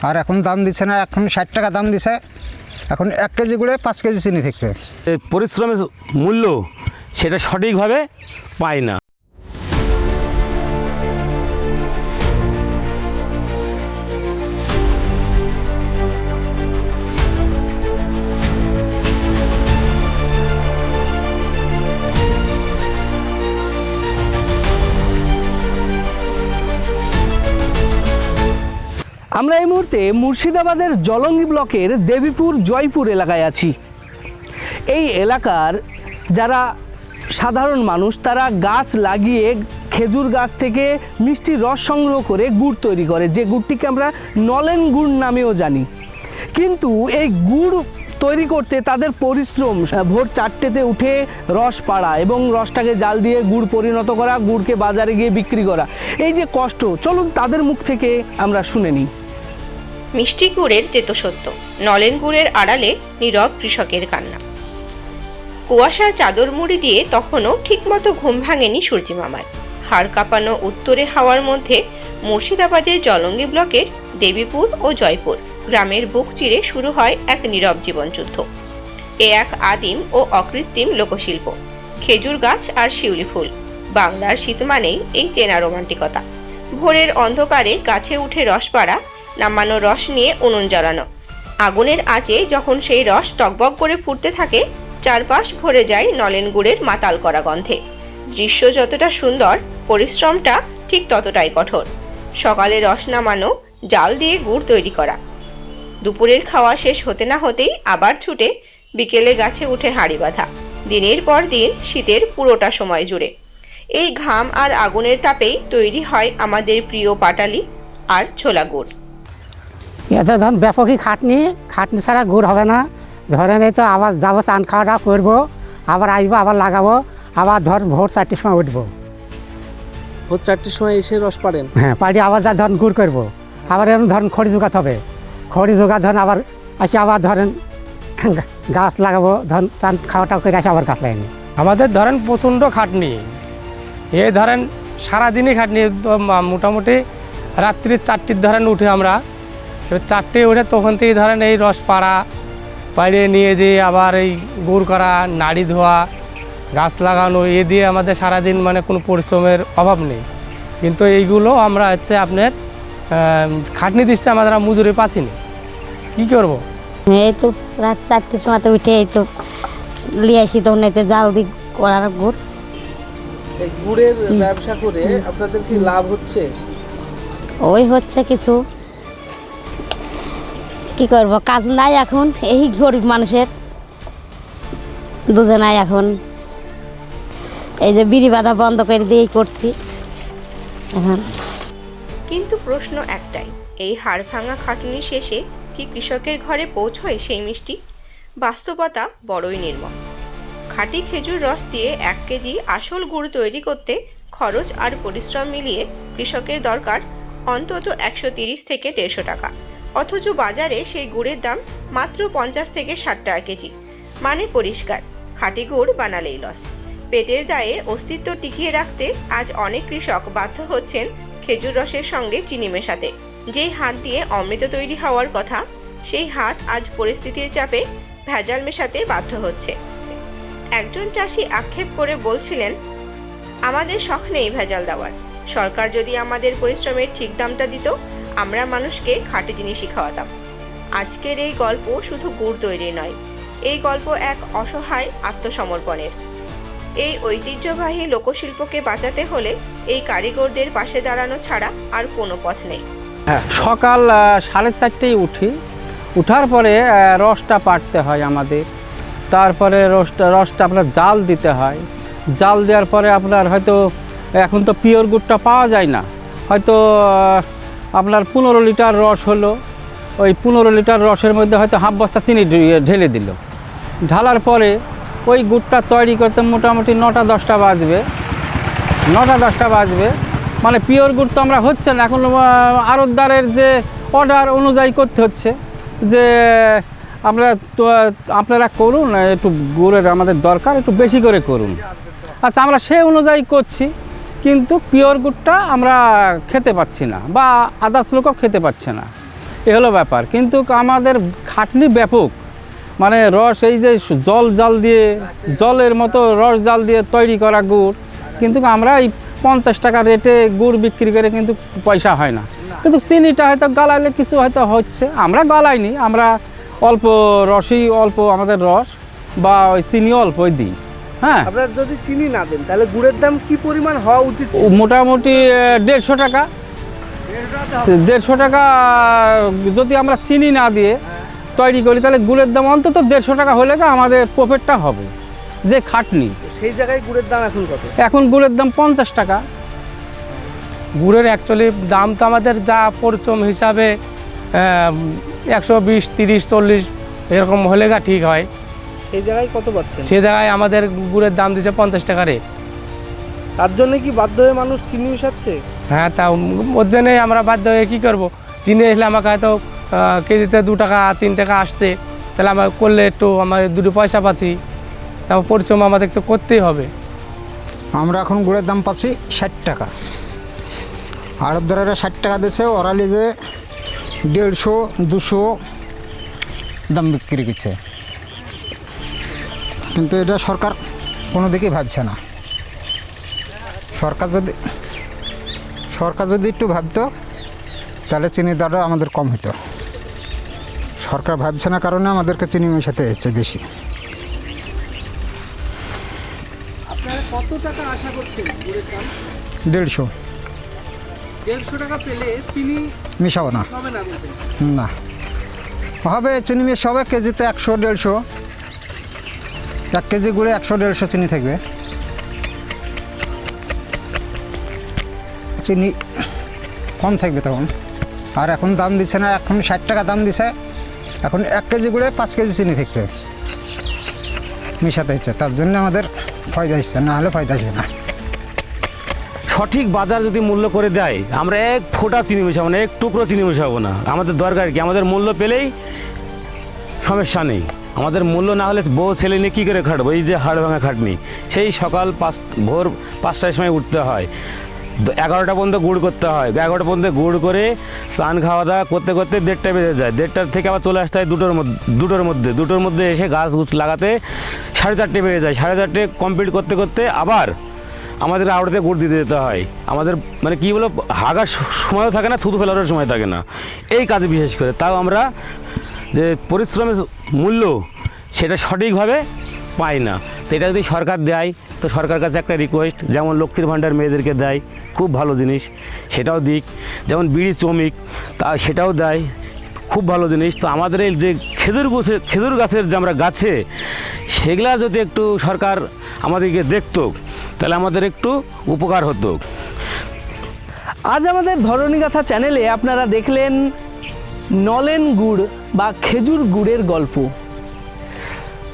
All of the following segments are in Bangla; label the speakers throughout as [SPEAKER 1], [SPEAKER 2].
[SPEAKER 1] আর এখন দাম দিচ্ছে না, এখন 60 টাকা দাম দিছে। এখন 1 কেজি গুড়ে 5 কেজি চিনি থাকছে।
[SPEAKER 2] পরিশ্রমের মূল্য সেটা সঠিকভাবে পায় না।
[SPEAKER 3] আমরা এই মুহূর্তে মুর্শিদাবাদের জলঙ্গি ব্লকের দেবীপুর জয়পুর এলাকায় আছি। এই এলাকার যারা সাধারণ মানুষ তারা গাছ লাগিয়ে খেজুর গাছ থেকে মিষ্টি রস সংগ্রহ করে গুড় তৈরি করে, যে গুড়টিকে আমরা নলেন গুড় নামেও জানি। কিন্তু এই গুড় তৈরি করতে তাদের পরিশ্রম, ভোর 4টেতে উঠে রস পাড়া এবং রসটাকে জাল দিয়ে গুড় পরিণত করা, গুড়কে বাজারে গিয়ে বিক্রি করা, এই যে কষ্ট, চলুন তাদের মুখ থেকে আমরা শুনে নিই।
[SPEAKER 4] মিষ্টি গুড়ের তেতো সত্য, নলেন গুড়ের আড়ালে নীরব কৃষকের কান্না। কুয়াশার চাদর মুড়ি দিয়ে তখনও ঠিকমতো ঘুম ভাঙেনি সূর্যি মামার। হাড় কাঁপানো উত্তরে হাওয়ার মধ্যে মুর্শিদাবাদের জলঙ্গি ব্লকের দেবীপুর ও জয়পুর গ্রামের বুক চিরে শুরু হয় এক নীরব জীবনযুদ্ধ। এ এক আদিম ও অকৃত্রিম লোকশিল্প। খেজুর গাছ আর শিউলি ফুল, বাংলার শীত মানেই এই চেনা রোমান্টিকতা। ভোরের অন্ধকারে গাছে উঠে রস পাড়া, নামানো রস নিয়ে উনুন জ্বালানো। আগুনের আঁচে যখন সেই রস টকবক করে ফুটতে থাকে, চারপাশ ভরে যায় নলেন গুড়ের মাতাল করা গন্ধে। দৃশ্য যতটা সুন্দর, পরিশ্রমটা ঠিক ততটাই কঠোর। সকালে রস নামানো, জাল দিয়ে গুড় তৈরি করা, দুপুরের খাওয়া শেষ হতে না হতেই আবার ছুটে বিকেলে গাছে উঠে হাঁড়ি বাঁধা, দিনের পর দিন শীতের পুরোটা সময় জুড়ে। এই ঘাম আর আগুনের তাপেই তৈরি হয় আমাদের প্রিয় পাটালি আর ছোলা গুড়।
[SPEAKER 5] এটা ধরুন ব্যাপকই খাটনি ছাড়া গুড় হবে না। ধরেন এই তো আবার যাবো, চান খাওয়া দাওয়া করবো, আবার আসবো, আবার লাগাবো, আবার ধর ভোর 4টের সময় উঠবো।
[SPEAKER 3] ভোর 4টের সময় এসে রস পাড়েন?
[SPEAKER 5] হ্যাঁ, পাড়ি আবার যা ধরেন গুড় করবো, আবার এরকম ধরেন খড়ি জোগাতে হবে, খড়ি জোগা ধরেন আবার আসি, আবার ধরেন গাছ লাগাবো, ধরেন চান খাওয়াটাও করে আসি, আবার গাছ লাগানি।
[SPEAKER 6] আমাদের ধরেন প্রচণ্ড খাটনি, এ ধরেন সারাদিনই খাটনি। মোটামুটি রাত্রি 4টির ধরেন উঠে আমরা, 4টে উঠে তখন থেকেই ধরেন এই রস পাড়া, পাড়িয়ে নিয়ে যেয়ে আবার এই গুড় করা, নাড়ি ধোয়া, গাছ লাগানো, এ দিয়ে আমাদের সারাদিন মানে কোনো পরিশ্রমের অভাব নেই। কিন্তু এইগুলো আমরা হচ্ছে আপনার খাটনি দৃষ্টি আমরা মজুরি পাচ্ছি না, কী করবো।
[SPEAKER 7] এই তো রাত 4টের সময় উঠে এই তো লিয়ে আসি, তখন এতে জাল দি করার গুড়।
[SPEAKER 3] এই গুড়ের ব্যবসা করে আপনাদের কি লাভ হচ্ছে?
[SPEAKER 7] ওই হচ্ছে কিছু, কি করব, কাজ নাই এখন, এই গরিব মানুষের দুজনাই এখন এই যে বিড়ি বাঁধা বন্ধ করে দিয়েই করছি এখন।
[SPEAKER 4] কিন্তু প্রশ্ন একটাই, এই হাড় ভাঙা খাটুনি শেষে কি কৃষকের ঘরে পৌঁছয় সেই মিষ্টি? বাস্তবতা বড়ই নির্মম। খাঁটি খেজুর রস দিয়ে 1 কেজি আসল গুড় তৈরি করতে খরচ আর পরিশ্রম মিলিয়ে কৃষকের দরকার অন্তত 130 থেকে 150 টাকা। অথচ বাজারে সেই গুড়ের দাম মাত্র 50 থেকে 60 টাকা কেজি। মানে পরিষ্কার, খাঁটি গুড় বানালেই লস। পেটের দায়ে অস্তিত্ব টিকিয়ে রাখতে আজ অনেক কৃষক বাধ্য হচ্ছেন খেজুর রসের সঙ্গে চিনি মেশাতে। যেই হাত দিয়ে অমৃত তৈরি হওয়ার কথা, সেই হাত আজ পরিস্থিতির চাপে ভেজাল মেশাতে বাধ্য হচ্ছে। একজন চাষি আক্ষেপ করে বলছিলেন, আমাদের শখ নেই ভেজাল দেওয়ার, সরকার যদি আমাদের পরিশ্রমের ঠিক দামটা দিত, আমরা মানুষকে খাঁটি জিনিসই খাওয়াতাম। আজকের এই গল্প শুধু গুড় তৈরি নয়, এই গল্প এক অসহায় আত্মসমর্পণের। এই ঐতিহ্যবাহী লোকশিল্পকে বাঁচাতে হলে এই কারিগরদের পাশে দাঁড়ানো ছাড়া আর কোনো পথ নেই।
[SPEAKER 8] হ্যাঁ, সকাল 4:30টায় উঠি, উঠার পরে রসটা পাড়তে হয় আমাদের। তারপরে রসটা আপনার জাল দিতে হয়। জাল দেওয়ার পরে আপনার হয়তো এখন তো পিওর গুড়টা পাওয়া যায় না, হয়তো আপনার 15 লিটার রস হলো, ওই 15 লিটার রসের মধ্যে হয়তো হাফ বস্তা চিনি ঢেলে দিল। ঢালার পরে ওই গুড়টা তৈরি করতে মোটামুটি 9টা-10টা বাজবে। 9টা-10টা বাজবে, মানে পিওর গুড় তো আমরা হচ্ছে না। এখন আড়তদারের যে অর্ডার অনুযায়ী করতে হচ্ছে যে আপনারা করুন, একটু গুড়ের আমাদের দরকার, একটু বেশি করে করুন। আচ্ছা, আমরা সেই অনুযায়ী করছি, কিন্তু পিওর গুড়টা আমরা খেতে পাচ্ছি না, বা আদার্স লোকও খেতে পাচ্ছে না। এ হলো ব্যাপার। কিন্তু আমাদের খাটনি ব্যাপক, মানে রস এই যে জাল দিয়ে জলের মতো রস জাল দিয়ে তৈরি করা গুড়, কিন্তু আমরা এই 50 টাকা রেটে গুড় বিক্রি করে কিন্তু পয়সা হয় না। কিন্তু চিনিটা হয়তো গালাইলে কিছু হয়তো হচ্ছে, আমরা গালাইনি, আমরা অল্প রসই অল্প আমাদের রস বা ওই চিনি অল্পই দিই। হ্যাঁ,
[SPEAKER 3] আপনারা যদি চিনি না দেন তাহলে গুড়ের দাম কি পরিমাণ হওয়া উচিত?
[SPEAKER 8] মোটামুটি 150 টাকা। 150 টাকা যদি আমরা চিনি না দিয়ে তৈরি করি তাহলে গুড়ের দাম অন্তত 150 টাকা হলে আমাদের প্রফিটটা হবে। যে খাটনি,
[SPEAKER 3] সেই জায়গায় গুড়ের দাম এখন কত?
[SPEAKER 8] এখন গুড়ের দাম 50 টাকা।
[SPEAKER 6] গুড়ের অ্যাকচুয়ালি দাম তো আমাদের যা পরিশ্রম হিসাবে 120, 30, 40 এরকম হলে ঠিক হয়।
[SPEAKER 3] সেই জায়গায় কত পাচ্ছেন?
[SPEAKER 6] সে জায়গায় আমাদের গুড়ের দাম দিচ্ছে 50 টাকা রেট।
[SPEAKER 3] তার জন্য কি বাধ্য হয়ে মানুষ চিনি মিশাচ্ছে?
[SPEAKER 6] হ্যাঁ, তা ওর জন্যই আমরা বাধ্য হয়ে কী করবো, চিনি এসলে আমাকে হয়তো কেজিতে 2 টাকা 3 টাকা আসছে, তাহলে আমার করলে একটু আমার 2 পয়সা পাচ্ছি, তারপর পরিশ্রম আমাদের তো করতেই হবে।
[SPEAKER 1] আমরা এখন গুড়ের দাম পাচ্ছি 60 টাকা, আড়তদারেরা 60 টাকা দিচ্ছে, ওরা লিজে 150, 200 দাম বিক্রি করছে। কিন্তু এটা সরকার কোনো দিকেই ভাবছে না। সরকার যদি একটু ভাবতো তাহলে চিনি দরটা আমাদের কম হতো। সরকার ভাবছে না কারণে আমাদেরকে চিনি মেশাতে হচ্ছে বেশি।
[SPEAKER 3] আপনারা কত টাকা আশা করছেন গুড়ের দাম?
[SPEAKER 1] 150।
[SPEAKER 3] 150 টাকা পেলে চিনি
[SPEAKER 1] মিশাবো না,
[SPEAKER 3] হবে না বলছেন?
[SPEAKER 1] না হবে, চিনি মিশ হবে কেজিতে 100, 150। 1 কেজি গুড়ে 100, 150 চিনি থাকবে। চিনি কম থাকবে তখন। আর এখন দাম দিচ্ছে না, এখন 60 টাকা দাম দিছে, এখন 1 কেজি গুড়ে 5 কেজি চিনি থাকছে, মিশাতে হচ্ছে। তার জন্য আমাদের ফায়দা হচ্ছে, না হলে ফায়দা আসবে না।
[SPEAKER 2] সঠিক বাজার যদি মূল্য করে দেয়, আমরা 1 ফোঁটা চিনি মেশাবো না, 1 টুকরো চিনি মেশাবো না। আমাদের দরকার কি, আমাদের মূল্য পেলেই সমস্যা নেই। আমাদের মূল্য না হলে বউ ছেলে নিয়ে কী করে খাটবো? এই যে হাড় ভাঙা খাটনি, সেই সকাল ভোর 5টার সময় উঠতে হয়, 11টা পর্যন্ত গুড় করতে হয়, 11টা পর্যন্ত গুড় করে স্নান খাওয়া দাওয়া করতে করতে 1:30 বেজে যায়। 1:30 থেকে আবার চলে আসতে হয় 2টোর মধ্যে এসে গাছ লাগাতে 4:30 বেজে যায়। 4:30 কমপ্লিট করতে করতে আবার আমাদের আড়তে গুড় দিতে যেতে হয়। আমাদের মানে কী বলো, হাগার সময়ও থাকে না, থুতু ফেলারও সময় থাকে না এই কাজে বিশেষ করে। তাও আমরা যে পরিশ্রমের মূল্য সেটা সঠিকভাবে পাই না। তো এটা যদি সরকার দেয়, তো সরকার কাছে একটা রিকোয়েস্ট, যেমন লক্ষ্মীর ভাণ্ডার মেয়েদেরকে দেয়, খুব ভালো জিনিস, সেটাও দিক। যেমন বিড়ি শ্রমিক তা সেটাও দেয়, খুব ভালো জিনিস। তো আমাদের এই যে খেজুর গাছের যে আমরা গাছে, সেগুলা যদি একটু সরকার আমাদেরকে দেখতো তাহলে আমাদের একটু উপকার হতো।
[SPEAKER 3] আজ আমাদের ধরণীগাথা চ্যানেলে আপনারা দেখলেন নলেন গুড় বা খেজুর গুড়ের গল্প।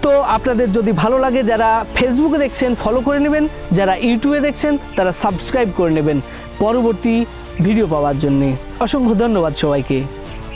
[SPEAKER 3] তো আপনাদের যদি ভালো লাগে, যারা ফেসবুকে দেখছেন ফলো করে নেবেন, যারা ইউটিউবে দেখছেন তারা সাবস্ক্রাইব করে নেবেন পরবর্তী ভিডিও পাওয়ার জন্যে। অসংখ্য ধন্যবাদ সবাইকে।